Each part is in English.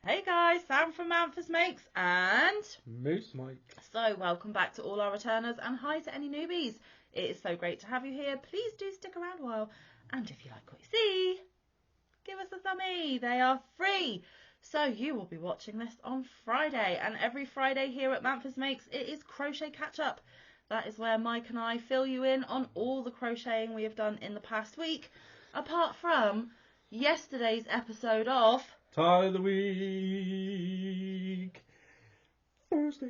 Hey guys, Sam from Manfa's Makes and Moose Mike. So welcome back to all our returners and hi to any newbies. It is so great to have you here. Please do stick around a while, and if you like what you see, give us a thumbie. They are free. So you will be watching this on Friday, and every Friday here at Manfa's Makes it is Crochet Catch Up. That is where Mike and I fill you in on all the crocheting we have done in the past week, apart from yesterday's episode of Tie of the week. Thursday.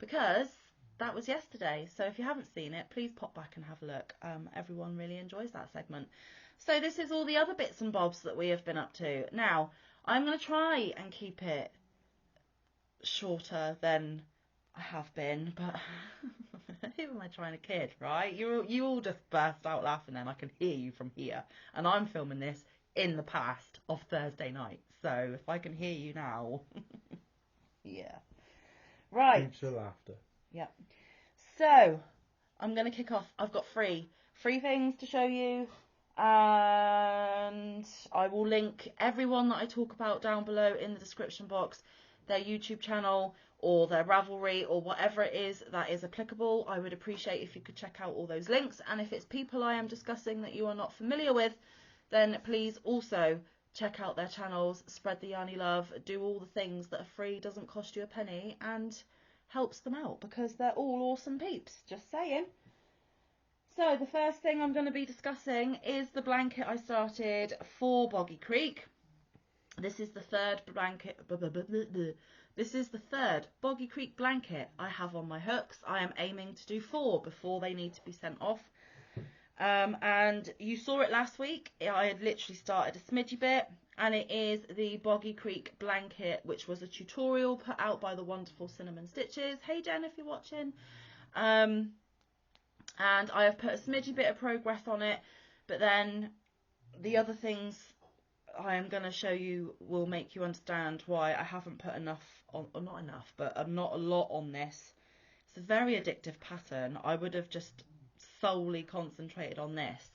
Because that was yesterday. So if you haven't seen it, please pop back and have a look. Everyone really enjoys that segment. So this is all the other bits and bobs that we have been up to. Now, I'm going to try and keep it shorter than I have been, but who am I trying to kid, right? You all just burst out laughing then. I can hear you from here. And I'm filming this in the past of Thursday night. So if I can hear you now, yeah. Right. Keeps your laughter. Yep. So I'm going to kick off. I've got three things to show you, and I will link everyone that I talk about down below in the description box, their YouTube channel or their Ravelry or whatever it is that is applicable. I would appreciate if you could check out all those links, and if it's people I am discussing that you are not familiar with, then please also check out their channels, spread the yarny love, do all the things that are free, doesn't cost you a penny, and helps them out because they're all awesome peeps, just saying. So the first thing I'm going to be discussing is the blanket I started for Boggy Creek. This is the third blanket. This is the third Boggy Creek blanket I have on my hooks. I am aiming to do 4 before they need to be sent off. And you saw it last week. I had literally started a smidgy bit, and it is the Boggy Creek blanket, which was a tutorial put out by the wonderful Cinnamon Stitches. Hey Jen, if you're watching. And I have put a smidgy bit of progress on it, but then the other things I am going to show you will make you understand why I haven't put enough on, or not enough, but not a lot on this. It's a very addictive pattern. I would have just solely concentrated on this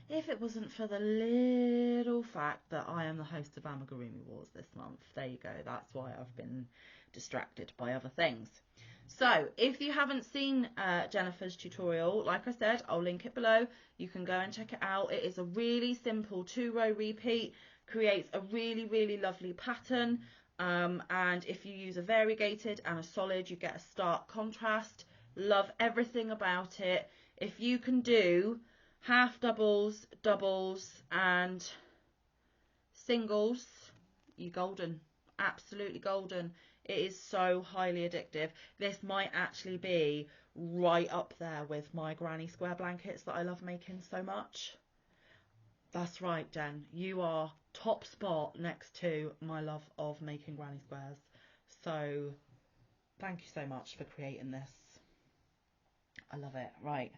if it wasn't for the little fact that I am the host of Amigurumi Wars this month. There you go. That's why I've been distracted by other things. So if you haven't seen Jennifer's tutorial, like I said, I'll link it below. You can go and check it out. It is a really simple 2-row repeat, creates a really, really lovely pattern. And if you use a variegated and a solid, you get a stark contrast. Love everything about it. If you can do half doubles, doubles and singles, you're golden. Absolutely golden. It is so highly addictive. This might actually be right up there with my granny square blankets that I love making so much. That's right, Jen. You are top spot next to my love of making granny squares. So thank you so much for creating this. I love it. Right.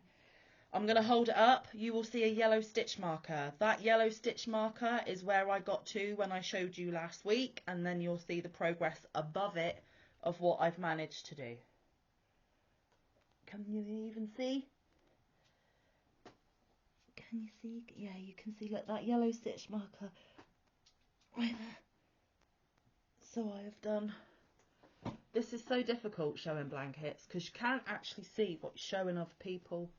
I'm going to hold it up. You will see a yellow stitch marker. That yellow stitch marker is where I got to when I showed you last week, and then you'll see the progress above it of what I've managed to do. Can you even see? Can you see? Yeah, you can see, look, that yellow stitch marker right there. So I have done. This is so difficult showing blankets because you can't actually see what you're showing other people.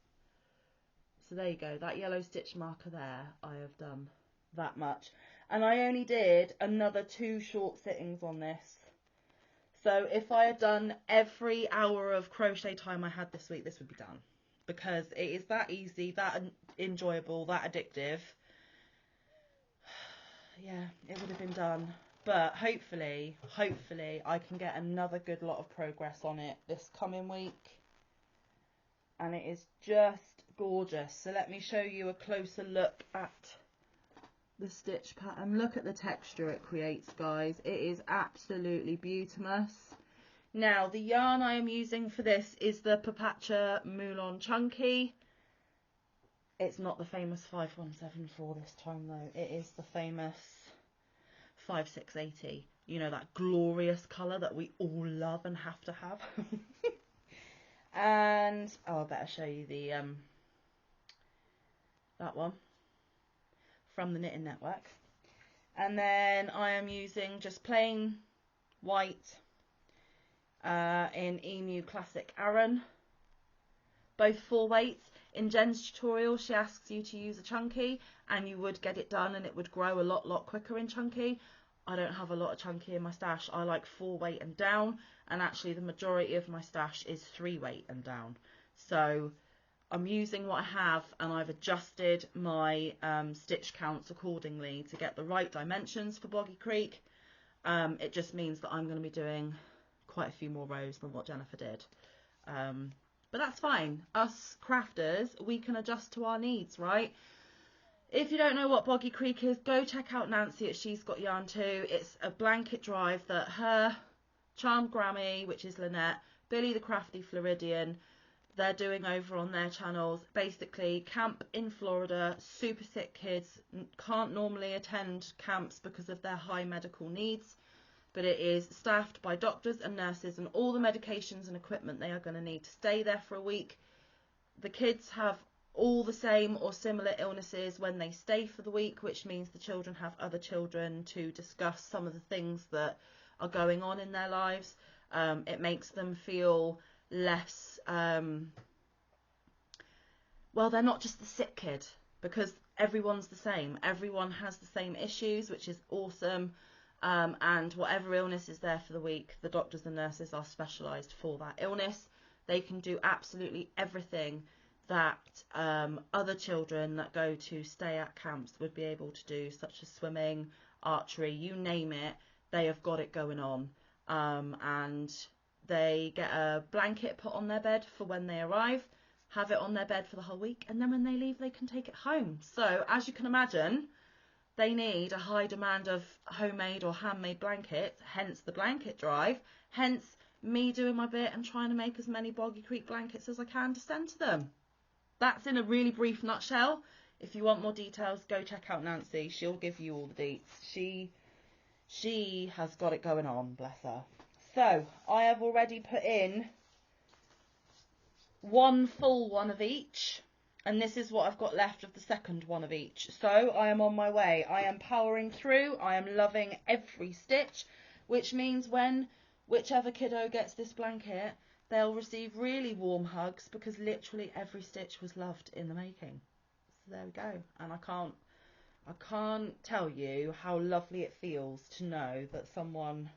So there you go, that yellow stitch marker there, I have done that much. And I only did another 2 short sittings on this. So if I had done every hour of crochet time I had this week, this would be done. Because it is that easy, that enjoyable, that addictive. Yeah, it would have been done. But hopefully I can get another good lot of progress on it this coming week. And it is just gorgeous. So let me show you a closer look at the stitch pattern. Look at the texture it creates, guys. It is absolutely beautiful. Now the yarn I am using for this is the Papacha Moulon Chunky. It's not the famous 5174 this time though. It is the famous 5680. You know, that glorious colour that we all love and have to have. And oh, I better show you the that one from the Knitting Network. And then I am using just plain white in Emu Classic Aran, both 4 weights. In Jen's tutorial she asks you to use a chunky, and you would get it done and it would grow a lot quicker in chunky. I don't have a lot of chunky in my stash. I like 4 weight and down, and actually the majority of my stash is 3 weight and down. So I'm using what I have, and I've adjusted my stitch counts accordingly to get the right dimensions for Boggy Creek. It just means that I'm going to be doing quite a few more rows than what Jennifer did. But that's fine. Us crafters, we can adjust to our needs, right? If you don't know what Boggy Creek is, go check out Nancy at She's Got Yarn Too. It's a blanket drive that her, Charmed Grammy, which is Lynette, Billy the Crafty Floridian, they're doing over on their channels. Basically, camp in Florida, super sick kids, can't normally attend camps because of their high medical needs, but it is staffed by doctors and nurses and all the medications and equipment they are going to need to stay there for a week. The kids have all the same or similar illnesses when they stay for the week, which means the children have other children to discuss some of the things that are going on in their lives. It makes them feel less, well, they're not just the sick kid, because everyone's the same. Everyone has the same issues, which is awesome. And whatever illness is there for the week, the doctors and nurses are specialised for that illness. They can do absolutely everything that other children that go to stay at camps would be able to do, such as swimming, archery, you name it, they have got it going on. And they get a blanket put on their bed for when they arrive, have it on their bed for the whole week, and then when they leave they can take it home. So as you can imagine, they need a high demand of homemade or handmade blankets, hence the blanket drive, hence me doing my bit and trying to make as many Boggy Creek blankets as I can to send to them. That's in a really brief nutshell. If you want more details, go check out Nancy. She'll give you all the deets. She has got it going on, bless her. So I have already put in one full one of each, and this is what I've got left of the second one of each. So I am on my way. I am powering through. I am loving every stitch, which means when whichever kiddo gets this blanket, they'll receive really warm hugs, because literally every stitch was loved in the making. So there we go. And I can't tell you how lovely it feels to know that someone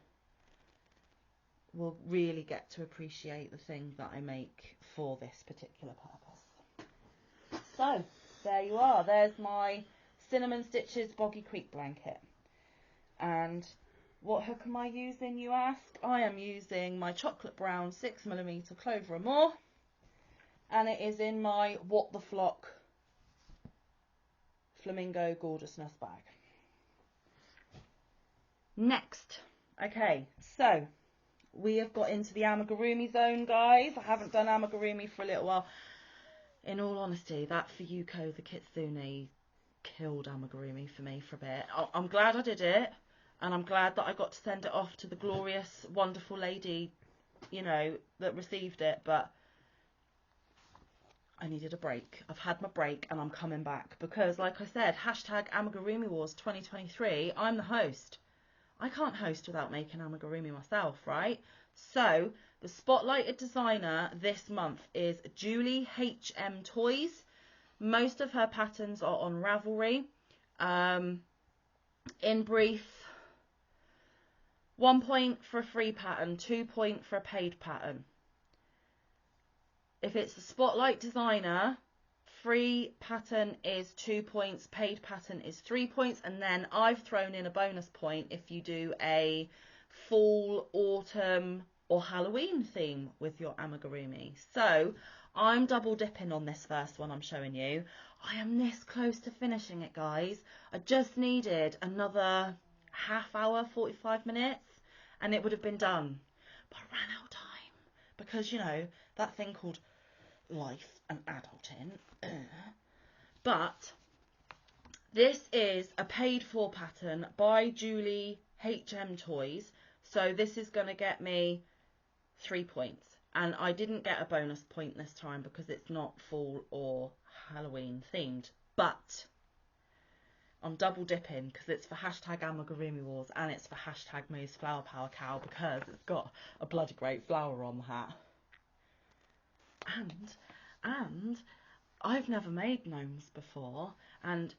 will really get to appreciate the thing that I make for this particular purpose. So there you are. There's my Cinnamon Stitches Boggy Creek blanket. And what hook am I using, you ask? I am using my chocolate brown 6mm Clover and More, and it is in my What the Flock Flamingo Gorgeousness bag. Next, okay, so we have got into the amigurumi zone, guys. I haven't done amigurumi for a little while. In all honesty, that Fuyuko the Kitsune killed amigurumi for me for a bit. I'm glad I did it, and I'm glad that I got to send it off to the glorious, wonderful lady, you know, that received it, but I needed a break. I've had my break and I'm coming back because, like I said, hashtag Amigurumi Wars 2023, I'm the host. I can't host without making amigurumi myself, right? So the spotlighted designer this month is JuliHMToys. Most of her patterns are on Ravelry. In brief, 1 point for a free pattern, 2 point for a paid pattern. If it's the spotlight designer, free pattern is 2 points, paid pattern is 3 points, and then I've thrown in a bonus point if you do a fall, autumn or Halloween theme with your amigurumi. So I'm double dipping on this first one I'm showing you. I am this close to finishing it, guys. I just needed another half hour, 45 minutes, and it would have been done. But I ran out of time because, you know, that thing called life and adulting. But this is a paid for pattern by JuliHMToys. So this is going to get me 3 points. And I didn't get a bonus point this time because it's not fall or Halloween themed. But I'm double dipping because it's for hashtag Amigurumi Wars and it's for hashtag Moose Flower Power Cow because it's got a bloody great flower on the hat. And I've never made gnomes before, and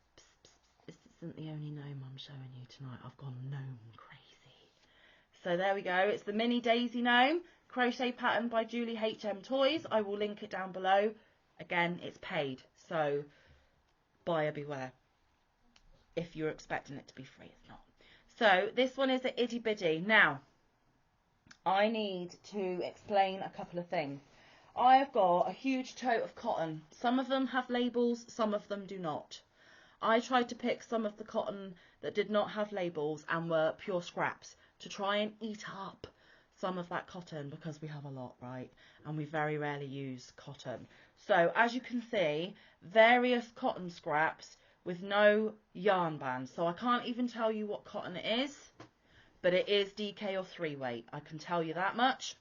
this isn't the only gnome I'm showing you tonight. I've gone gnome crazy. So there we go. It's the mini daisy gnome, crochet pattern by JuliHMToys. I will link it down below. Again, it's paid, so buyer beware. If you're expecting it to be free, it's not. So this one is a itty bitty. Now, I need to explain a couple of things. I've got a huge tote of cotton. Some of them have labels, some of them do not. I tried to pick some of the cotton that did not have labels and were pure scraps to try and eat up some of that cotton because we have a lot, right? And we very rarely use cotton. So as you can see, various cotton scraps with no yarn band. So I can't even tell you what cotton it is, but it is DK or 3 weight. I can tell you that much.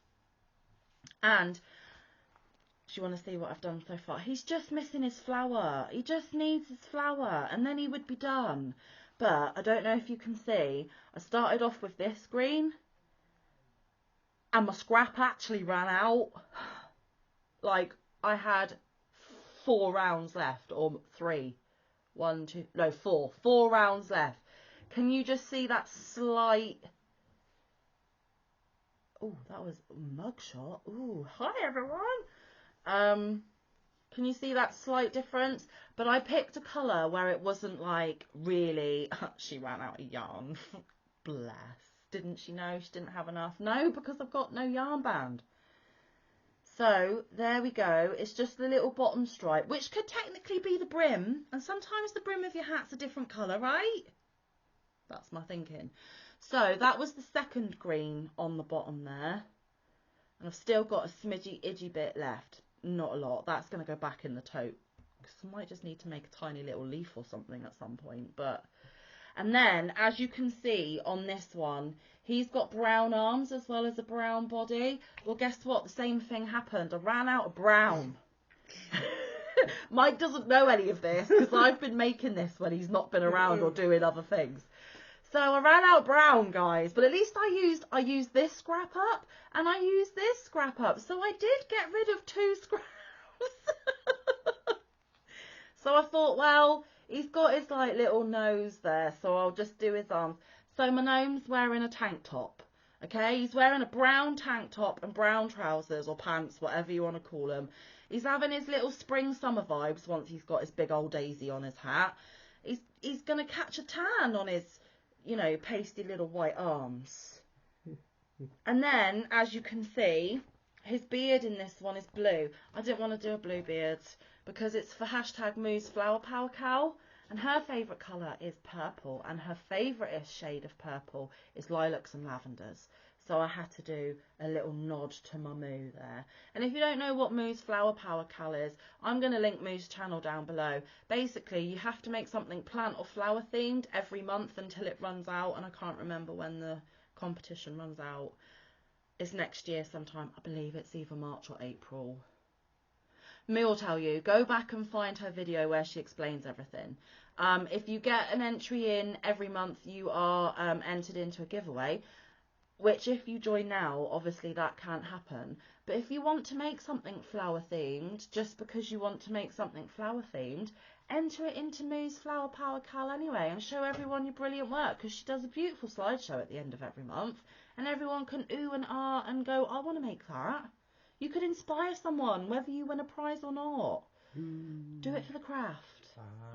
And do you want to see what I've done so far? He's just missing his flower. He just needs his flower and then he would be done. But I don't know if you can see, I started off with this green and my scrap actually ran out. Like I had 4 rounds left, or 3. 1, 2, no, 4. 4 rounds left. Can you just see that slight... Oh, that was a mugshot. Oh, hi everyone. Can you see that slight difference? But I picked a colour where it wasn't like really... She ran out of yarn. Bless. Didn't she know she didn't have enough? No, because I've got no yarn band. So there we go. It's just the little bottom stripe, which could technically be the brim. And sometimes the brim of your hat's a different colour, right? That's my thinking. So that was the second green on the bottom there. And I've still got a smidgy idgy bit left. Not a lot. That's going to go back in the tote. Because I might just need to make a tiny little leaf or something at some point. But and then, as you can see on this one, he's got brown arms as well as a brown body. Well, guess what? The same thing happened. I ran out of brown. Mike doesn't know any of this because I've been making this when he's not been around or doing other things. So I ran out of brown, guys, but at least I used this scrap up and I used this scrap up. So I did get rid of 2 scraps. So I thought, well, he's got his like little nose there, so I'll just do his arms. So my gnome's wearing a tank top, okay? He's wearing a brown tank top and brown trousers or pants, whatever you want to call them. He's having his little spring summer vibes once he's got his big old daisy on his hat. He's going to catch a tan on his, you know, pasty little white arms. And then, as you can see, his beard in this one is blue. I didn't want to do a blue beard because it's for hashtag Moo's Flower Power Cow. And her favourite colour is purple. And her favourite shade of purple is lilacs and lavenders. So I had to do a little nod to my Moo there. And if you don't know what Moo's Flower Power Cow is, I'm going to link Moo's channel down below. Basically, you have to make something plant or flower themed every month until it runs out. And I can't remember when the competition runs out. It's next year sometime. I believe it's either March or April. Moo will tell you. Go back and find her video where she explains everything. If you get an entry in every month, you are entered into a giveaway. Which if you join now, obviously that can't happen. But if you want to make something flower themed, just because you want to make something flower themed, enter it into Moo's Flower Power Cal anyway and show everyone your brilliant work, because she does a beautiful slideshow at the end of every month and everyone can ooh and ah and go, I want to make that. You could inspire someone whether you win a prize or not. Do it for the craft,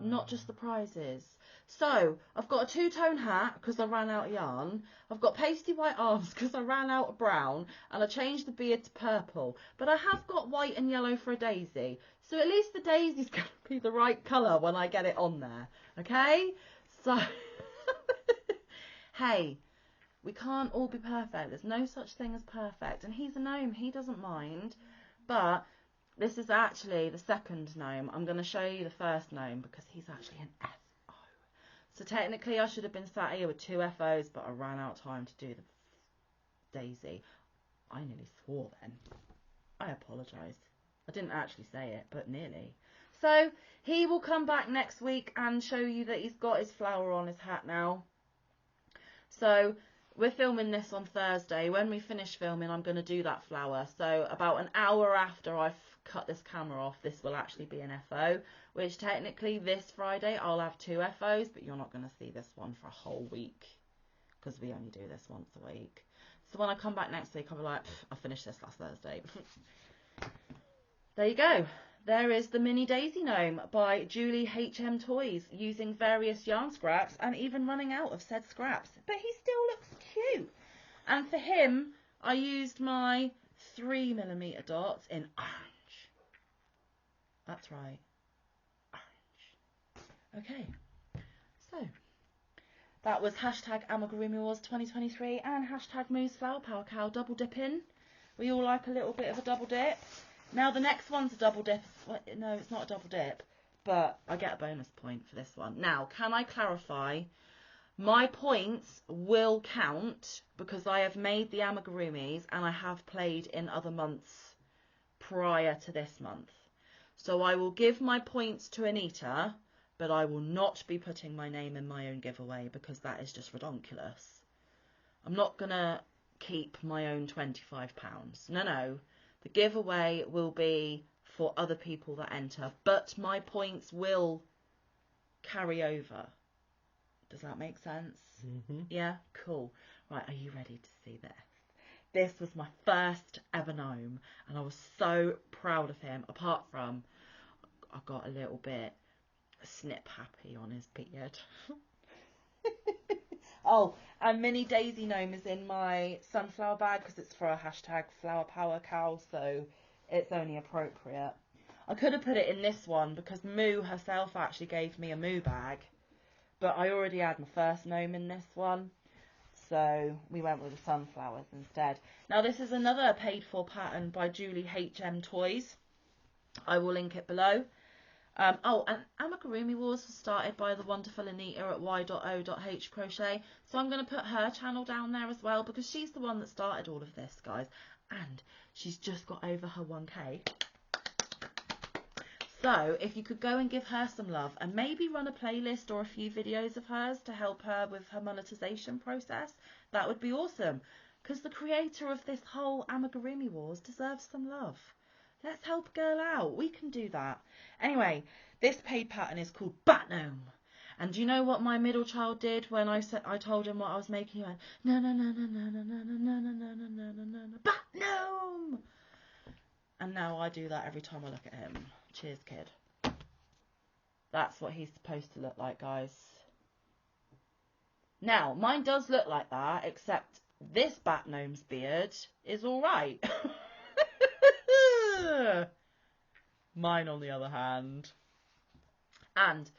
not just the prizes. So I've got a 2-tone hat because I ran out of yarn. I've got pasty white arms because I ran out of brown, and I changed the beard to purple. But I have got white and yellow for a daisy, so at least the daisy's going to be the right colour when I get it on there. Okay? So, hey, we can't all be perfect. There's no such thing as perfect. And he's a gnome. He doesn't mind. But this is actually the second gnome. I'm going to show you the first gnome because he's actually an FO. So technically I should have been sat here with 2 FOs, but I ran out of time to do the daisy. I nearly swore then. I apologise. I didn't actually say it, but nearly. So he will come back next week and show you that he's got his flower on his hat now. So we're filming this on Thursday. When we finish filming, I'm going to do that flower. So about an hour after I've cut this camera off, this will actually be an FO, which technically this Friday I'll have 2 FOs, but you're not going to see this one for a whole week because we only do this once a week. So when I come back next week, I'll be like, I finished this last Thursday. There you go. There is the mini daisy gnome by JuliHMToys, using various yarn scraps and even running out of said scraps. But he still looks cute. And for him, I used my 3mm dots in orange. That's right. Orange. Okay. So, that was hashtag Amigurumi Wars 2023 and hashtag Moose Flower Power Cow double dipping. We all like a little bit of a double dip. Now the next one's a double dip. No, it's not a double dip, but I get a bonus point for this one. Now, can I clarify? My points will count because I have made the amigurumis and I have played in other months prior to this month. So I will give my points to Anita, but I will not be putting my name in my own giveaway because that is just redonkulous. I'm not going to keep my own £25. No. The giveaway will be for other people that enter, but my points will carry over. Does that make sense? Mm-hmm. Yeah? Cool. Right, are you ready to see this? This was my first ever gnome, and I was so proud of him, apart from I got a little bit snip happy on his beard. Oh, and Mini Daisy Gnome is in my sunflower bag because it's for a hashtag Flower Power Cow, so it's only appropriate. I could have put it in this one because Moo herself actually gave me a Moo bag, but I already had my first gnome in this one, so we went with the sunflowers instead. Now this is another paid for pattern by JuliHMToys. I will link it below. Oh, and Amigurumi Wars was started by the wonderful Anita at y.o.h crochet, so I'm going to put her channel down there as well because she's the one that started all of this, guys, and she's just got over her 1k. So if you could go and give her some love and maybe run a playlist or a few videos of hers to help her with her monetization process, that would be awesome, because the creator of this whole Amigurumi Wars deserves some love. Let's help a girl out. We can do that. Anyway, this paid pattern is called Bat Gnome. And do you know what my middle child did when I told him what I was making? He went, no, no, no, no, no, no, no, no, no, no, no, no, no, no, no, Bat Gnome. And now I do that every time I look at him. Cheers, kid. That's what he's supposed to look like, guys. Now, mine does look like that, except this Bat Gnome's beard is all right. Mine, on the other hand. And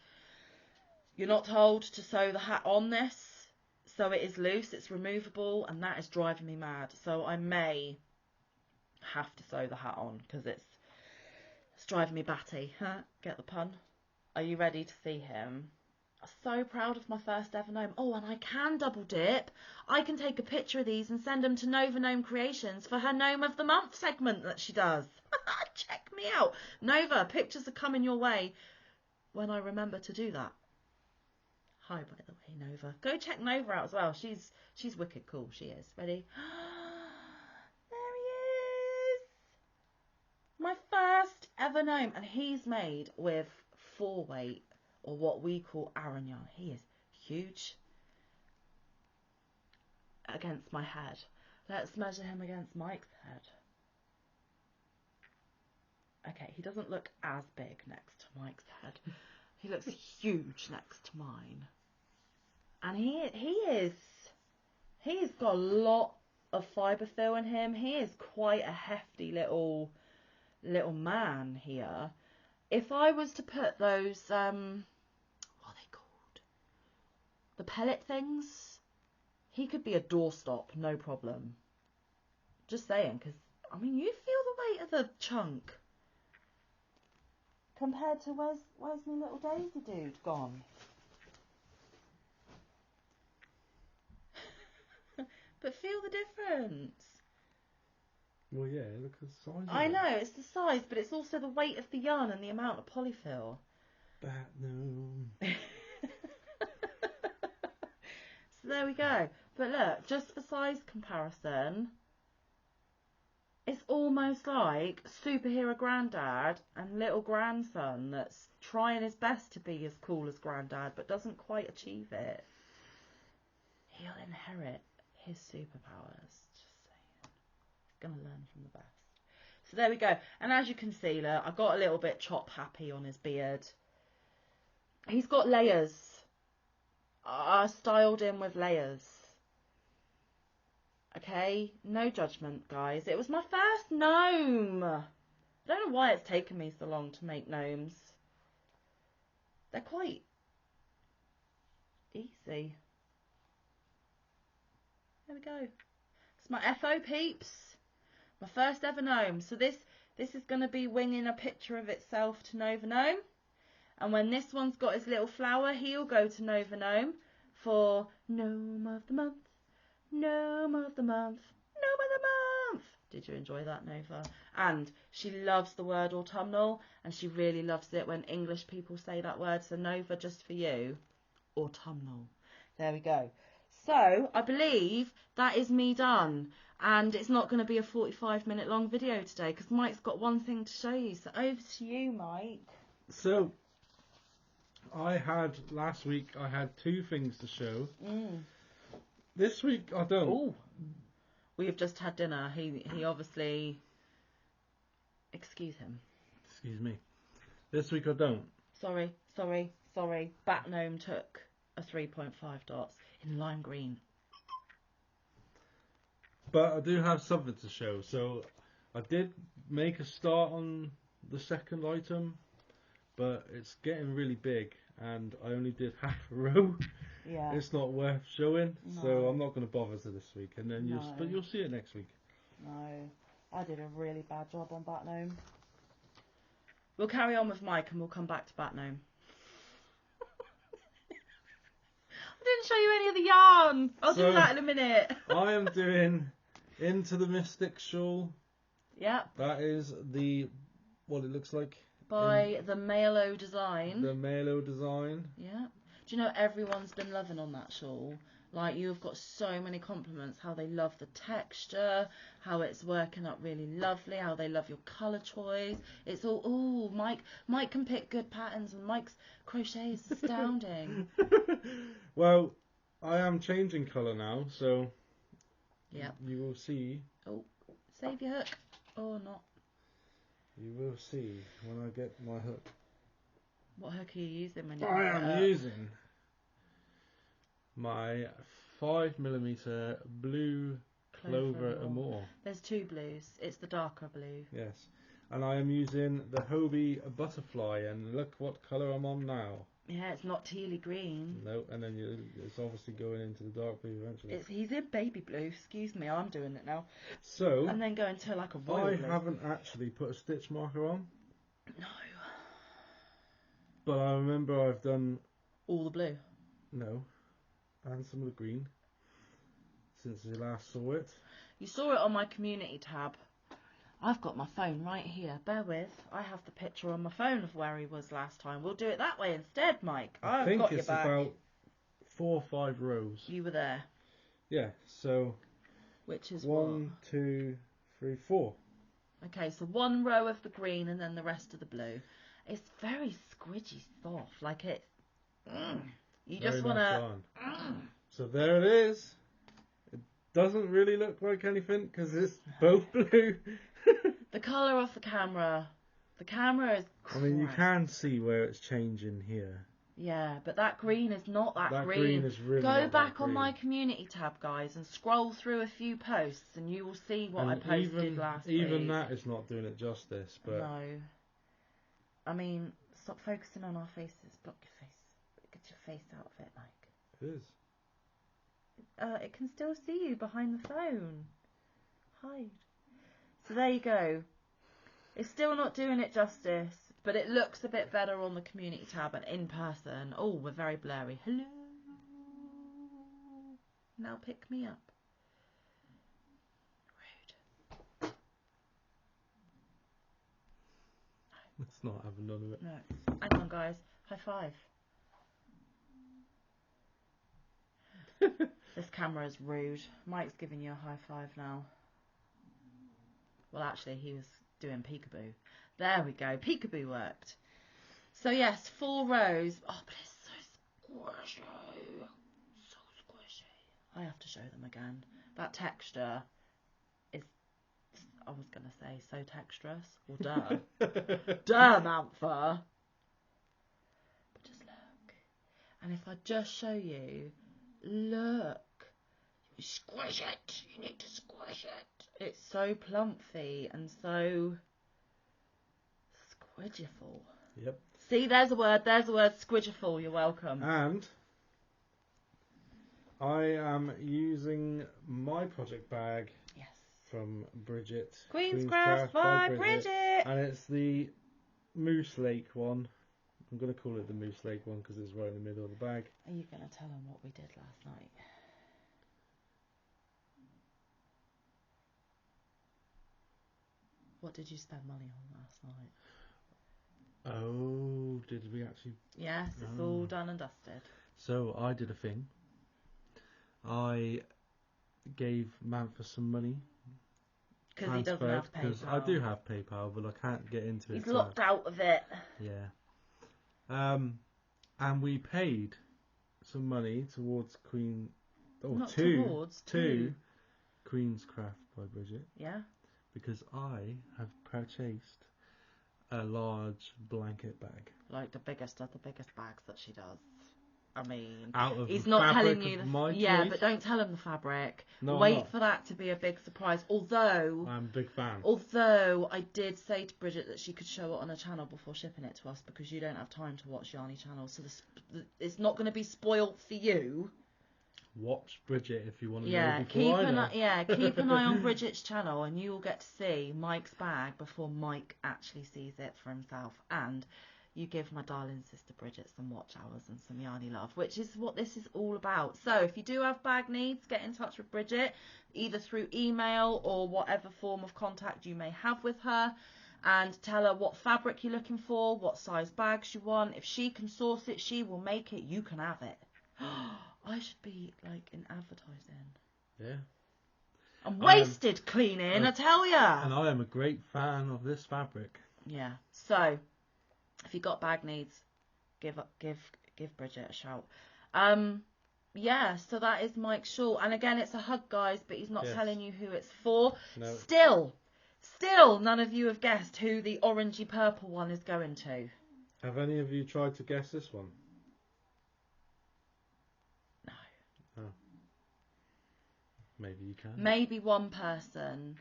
you're not told to sew the hat on this, so it is loose, it's removable, and that is driving me mad. So I may have to sew the hat on because it's driving me batty. Huh? Get the pun? Are you ready to see him? I'm so proud of my first ever gnome. Oh, and I can double dip. I can take a picture of these and send them to Nova Gnome Creations for her Gnome of the Month segment that she does. Check me out. Nova, pictures are coming your way when I remember to do that. Hi, by the way, Nova. Go check Nova out as well. She's wicked cool. She is. Ready? There he is. My first ever gnome. And he's made with 4-weight, or what we call Aran yarn. He is huge against my head. Let's measure him against Mike's head. Okay, he doesn't look as big next to Mike's head. He looks huge next to mine. And he's got a lot of fibre fill in him. He is quite a hefty little man here. If I was to put those, what are they called? The pellet things? He could be a doorstop, no problem. Just saying, because, I mean, you feel the weight of the chunk. Compared to where's my little Daisy dude gone? But feel the difference. Well, yeah, look at the size of I it. know, it's the size, but it's also the weight of the yarn and the amount of polyfill. Bat Gnome. So there we go. But look, just for size comparison, it's almost like superhero granddad and little grandson that's trying his best to be as cool as granddad but doesn't quite achieve it. He'll inherit his superpowers. Just saying. He's going to learn from the best. So there we go. And as you can see, look, I got a little bit chop happy on his beard. He's got layers. I styled him with layers. Okay, no judgment, guys. It was my first gnome. I don't know why it's taken me so long to make gnomes. They're quite easy. There we go. It's my FO peeps. My first ever gnome. So this is going to be winging a picture of itself to Nova Gnome. And when this one's got his little flower, he'll go to Nova Gnome for Gnome of the Month. Gnome of the month, gnome of the month. Did you enjoy that, Nova? And she loves the word autumnal, and she really loves it when English people say that word. So Nova, just for you, autumnal. There we go. So I believe that is me done, and it's not going to be a 45-minute long video today because Mike's got one thing to show you. So over to you, Mike. So, last week I had two things to show. This week I don't. Oh, we have just had dinner. He obviously. Excuse him. Excuse me. This week I don't. Sorry. Bat Gnome took a 3.5 dots in lime green. But I do have something to show. So I did make a start on the second item, but it's getting really big, and I only did half a row. Yeah. It's not worth showing, No. so I'm not going to bother to this week, and then you'll see it next week. No, I did a really bad job on Bat Gnome. We'll carry on with Mike, and we'll come back to Bat Gnome. I didn't show you any of the yarn. I'll do that in a minute. I am doing Into the Mystic Shawl. Yep. That is what it looks like. By the Mailo design. The Mailo design. Yeah. Do you know everyone's been loving on that shawl? Like, you've got so many compliments, how they love the texture, how it's working up really lovely, how they love your colour choice. It's all, ooh, Mike can pick good patterns, and Mike's crochet is astounding. Well, I am changing colour now, so yeah, you will see. Oh, save your hook, or not. You will see when I get my hook. What hook are you using when you I am using my 5mm blue Clover Amour. There's two blues. It's the darker blue. Yes. And I am using the Hobie Butterfly, and look what colour I'm on now. Yeah, it's not tealy green. No, and then it's obviously going into the dark blue eventually. He's in baby blue. Excuse me, I'm doing it now. So, and then go into like a royal blue. I haven't actually put a stitch marker on. No. But I remember I've done all the blue. No, and some of the green since you last saw it. You saw it on my community tab. I've got my phone right here. Bear with. I have the picture on my phone of where he was last time. We'll do it that way instead, Mike. I've got your back. I think it's about 4 or 5 rows. You were there. Yeah, so... Which is 1, 2, 3, 4. Okay, so 1 row of the green and then the rest of the blue. It's very squidgy soft. Like it's... You just want to... So there it is. It doesn't really look like anything because it's both blue. The colour of the camera. The camera is crap. I mean, you can see where it's changing here. Yeah, but that green is not that green. That green is really Go back on my community tab, guys, and scroll through a few posts, and you will see what I posted last week. Even that is not doing it justice. But no. I mean, stop focusing on our faces. Block your face. Get your face out of it, Mike. It is. It can still see you behind the phone. Hide. So there you go. It's still not doing it justice, but it looks a bit better on the community tab and in person. Oh, we're very blurry. Hello. Now pick me up. Rude. It's not having none of it. No. Hang on, guys. High five. This camera is rude. Mike's giving you a high five now. Well, actually, he was doing peekaboo. There we go. Peekaboo worked. So, yes, 4 rows. Oh, but it's so squishy. So squishy. I have to show them again. That texture is, I was going to say, so texturous. Well, duh. Duh, Manfa. But just look. And if I just show you, look. You squish it. You need to squish it. It's so plumpy and so squidgeful. Yep. See, there's a word, squidgeful, you're welcome. And I am using my project bag from Bridget. Queen's Craft by Bridget. And it's the Moose Lake one. I'm going to call it the Moose Lake one because it's right in the middle of the bag. Are you going to tell them what we did last night? What did you spend money on last night? Oh, did we actually? Yes, it's all done and dusted. So I did a thing. I gave Manfa some money. Because he doesn't have PayPal. Because I do have PayPal, but I can't get into it. He's locked out of it. Yeah. And we paid some money towards Queen. Oh, Not two. Towards. Two. Queen's Craft by Bridget. Yeah. Because I have purchased a large blanket bag. Like the biggest of the biggest bags that she does. I mean, Out of he's the not fabric telling you of my yeah, choice? but don't tell him the fabric. No, Wait for that to be a big surprise. Although I'm a big fan. Although I did say to Bridget that she could show it on a channel before shipping it to us because you don't have time to watch Yarny channels, so it's not going to be spoilt for you. Watch Bridget if you want to know before I know. Keep an eye on Bridget's channel and you will get to see Mike's bag before Mike actually sees it for himself. And you give my darling sister Bridget some watch hours and some Yarny love, which is what this is all about. So if you do have bag needs, get in touch with Bridget, either through email or whatever form of contact you may have with her, and tell her what fabric you're looking for, what size bags you want. If she can source it, she will make it. You can have it. I should be like in advertising. Yeah. I'm wasted cleaning, I tell ya. And I am a great fan of this fabric. Yeah. So, if you got bag needs, give Bridget a shout. Yeah. So that is Mike's shawl, and again, it's a hug, guys, but he's not telling you who it's for. No. Still, none of you have guessed who the orangey purple one is going to. Have any of you tried to guess this one? No. Oh. Maybe you can. Maybe one person.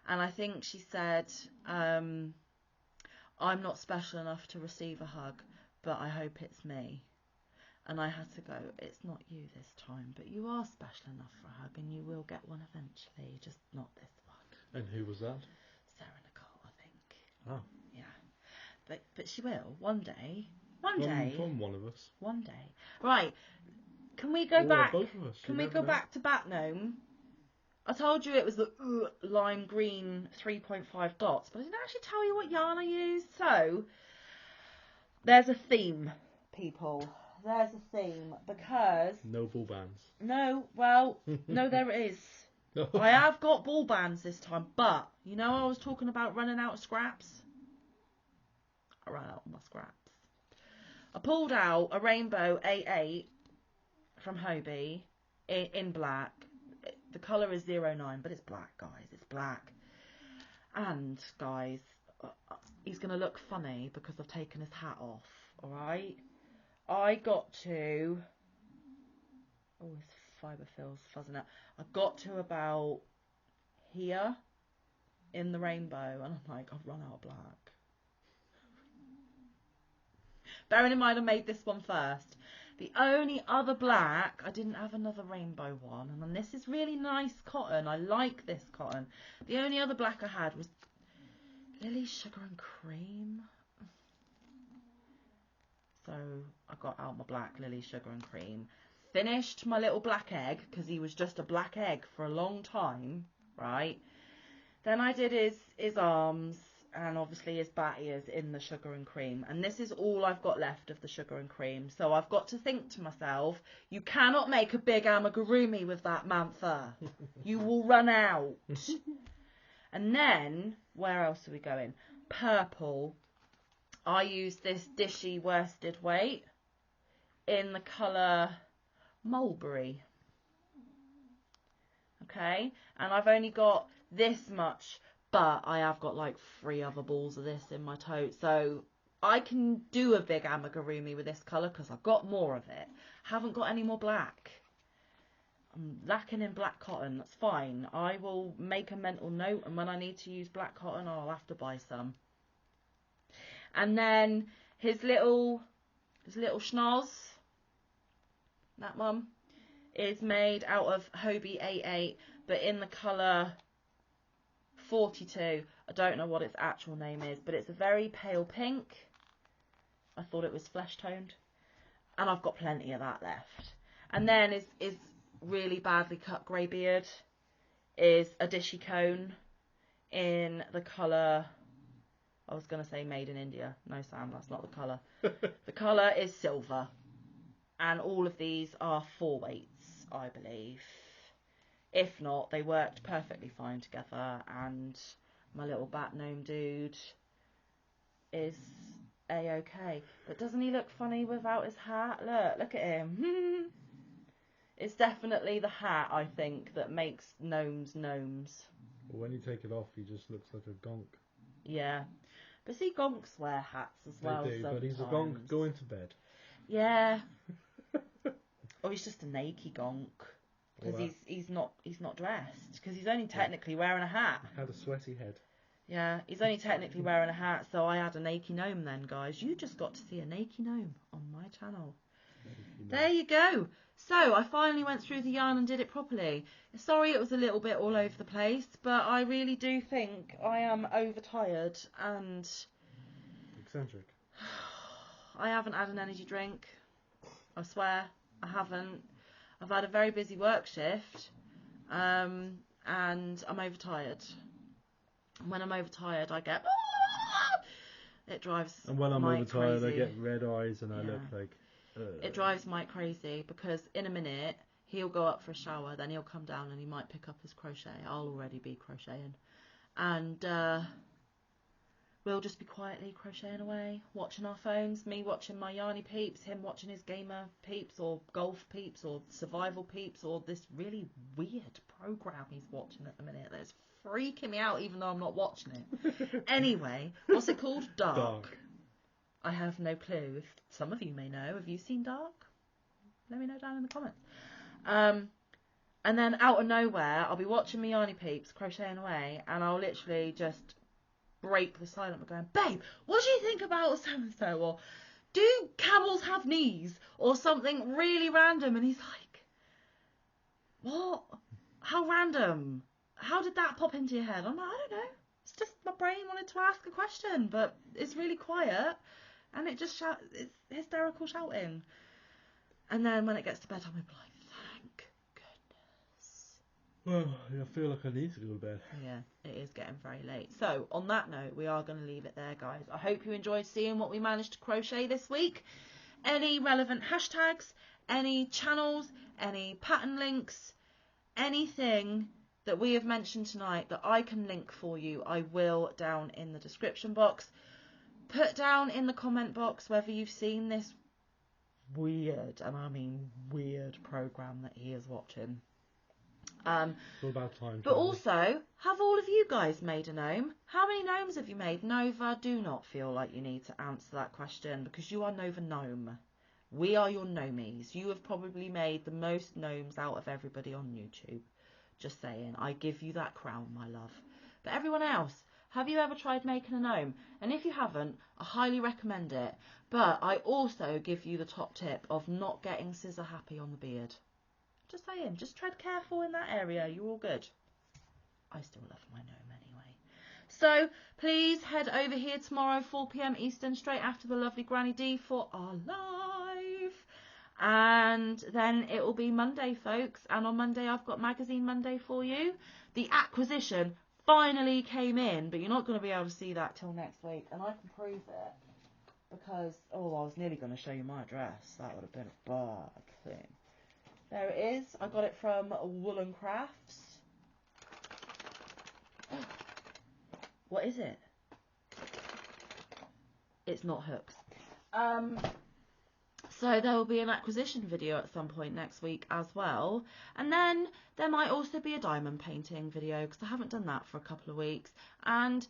And I think she said, I'm not special enough to receive a hug, but I hope it's me. And I had to go, it's not you this time, but you are special enough for a hug and you will get one eventually, just not this one. And who was that? Sarah Nicole, I think. Oh. Yeah. But she will, one day. From one of us. One day. Right. Can we go back? Both of us. Can we go back to Bat Gnome? I told you it was the lime green 3.5 dots, but I didn't actually tell you what yarn I used. So, there's a theme, people. There's a theme, because... No ball bands. No, well, no there is. I have got ball bands this time, but, you know I was talking about running out of scraps? I ran out of my scraps. I pulled out a rainbow A8 from Hobie in black. The colour is 09, but it's black, guys. It's black. And, guys, he's going to look funny because I've taken his hat off, alright? I got to... Oh, his fibre feels fuzzing out. I got to about here in the rainbow, and I'm like, I've run out of black. Bearing in mind I made this one first. The only other black, I didn't have another rainbow one, and then this is really nice cotton. I like this cotton. The only other black I had was Lily Sugar and Cream. So I got out my black Lily Sugar and Cream. Finished my little black egg, because he was just a black egg for a long time, right? Then I did his arms, and obviously his batty is in the sugar and cream, and this is all I've got left of the sugar and cream. So I've got to think to myself, you cannot make a big amigurumi with that, Manfa. You will run out. And then where else are we going? Purple. I use this Dishy worsted weight in the colour Mulberry. Okay, and I've only got this much, but I have got like 3 other balls of this in my tote, so I can do a big amigurumi with this colour because I've got more of it. Haven't got any more black. I'm lacking in black cotton. That's fine. I will make a mental note, and when I need to use black cotton, I'll have to buy some. And then his little schnoz, that one, is made out of Hobie 88, but in the colour 42. I don't know what its actual name is, but it's a very pale pink. I thought it was flesh toned, and I've got plenty of that left. And then is really badly cut greybeard is a Dishy cone in the colour, I was going to say made in India. No, Sam, that's not the colour. The colour is silver. And all of these are 4 weights, I believe. If not, they worked perfectly fine together. And my little bat gnome dude is a-okay. But doesn't he look funny without his hat? Look at him. It's definitely the hat, I think, that makes gnomes gnomes. Well, when you take it off, he just looks like a gonk. Yeah. But see, gonks wear hats as well. They do, sometimes. but he's a gonk going to bed. Yeah. Or he's just a naked gonk. Because he's not dressed. Because he's only technically wearing a hat. He had a sweaty head. Yeah, he's only technically wearing a hat, so I had a naked gnome then, guys. You just got to see a naked gnome on my channel. There you go. So, I finally went through the yarn and did it properly. Sorry it was a little bit all over the place, but I really do think I am overtired and... Eccentric. I haven't had an energy drink. I swear, I haven't. I've had a very busy work shift, and I'm overtired. When I'm overtired, I get... It drives And when I'm Mike overtired, crazy. I get red eyes and I look like... It drives Mike crazy because in a minute he'll go up for a shower, then he'll come down and he might pick up his crochet. I'll already be crocheting, and we'll just be quietly crocheting away, watching our phones. Me watching my yarny peeps, him watching his gamer peeps or golf peeps or survival peeps or this really weird program he's watching at the minute that's freaking me out even though I'm not watching it. Anyway, what's it called? Dark. I have no clue. If some of you may know, have you seen Dark? Let me know down in the comments. And then out of nowhere, I'll be watching my yarny peeps crocheting away, and I'll literally just break the silence by going, "Babe, what do you think about so and so?" Or, "Do camels have knees?" Or something really random, and he's like, "What? How random? How did that pop into your head?" I'm like, "I don't know. It's just my brain wanted to ask a question, but it's really quiet." And it just it's hysterical shouting. And then when it gets to bedtime, I'm like, thank goodness. Well, I feel like I need to go to bed. Yeah, it is getting very late. So, on that note, we are going to leave it there, guys. I hope you enjoyed seeing what we managed to crochet this week. Any relevant hashtags, any channels, any pattern links, anything that we have mentioned tonight that I can link for you, I will down in the description box. Put down in the comment box whether you've seen this weird, and I mean weird, program that he is watching. It's all about time. But also, have all of you guys made a gnome? How many gnomes have you made? Nova, do not feel like you need to answer that question because you are Nova Gnome. We are your gnomies. You have probably made the most gnomes out of everybody on YouTube. Just saying. I give you that crown, my love. But everyone else, have you ever tried making a gnome? And if you haven't, I highly recommend it. But I also give you the top tip of not getting scissor happy on the beard. Just saying, just tread careful in that area. You're all good. I still love my gnome anyway. So please head over here tomorrow, 4 PM Eastern, straight after the lovely Granny D for our live. And then it will be Monday, folks. And on Monday, I've got Magazine Monday for you. The acquisition finally came in, but you're not going to be able to see that till next week, and I can prove it because, oh, I was nearly going to show you my address. That would have been a bad thing. There it is. I got it from Woolen Crafts. What is it? It's not hooks. So there will be an acquisition video at some point next week as well. And then there might also be a diamond painting video because I haven't done that for a couple of weeks. And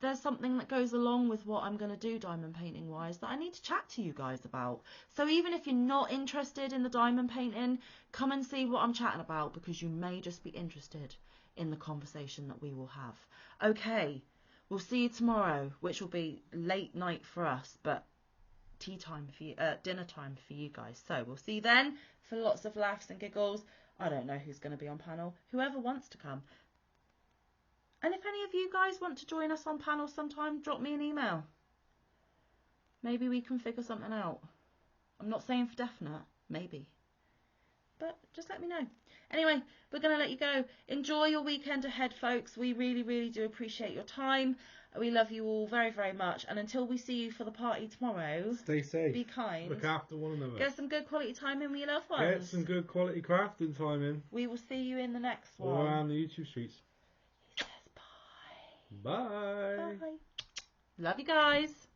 there's something that goes along with what I'm going to do diamond painting wise that I need to chat to you guys about. So even if you're not interested in the diamond painting, come and see what I'm chatting about because you may just be interested in the conversation that we will have. Okay, we'll see you tomorrow, which will be late night for us, but tea time for you, dinner time for you guys. So we'll see you then for lots of laughs and giggles. I don't know who's going to be on panel. Whoever wants to come. And if any of you guys want to join us on panel sometime, drop me an email. Maybe we can figure something out. I'm not saying for definite. Maybe. But just let me know. Anyway, we're going to let you go. Enjoy your weekend ahead, folks. We really, really do appreciate your time. We love you all very, very much. And until we see you for the party tomorrow, stay safe. Be kind. Look after one another. Get some good quality time in with your loved ones. Get some good quality crafting time in. We will see you in the next one. All around the YouTube streets. He says bye. Bye. Bye. Love you guys.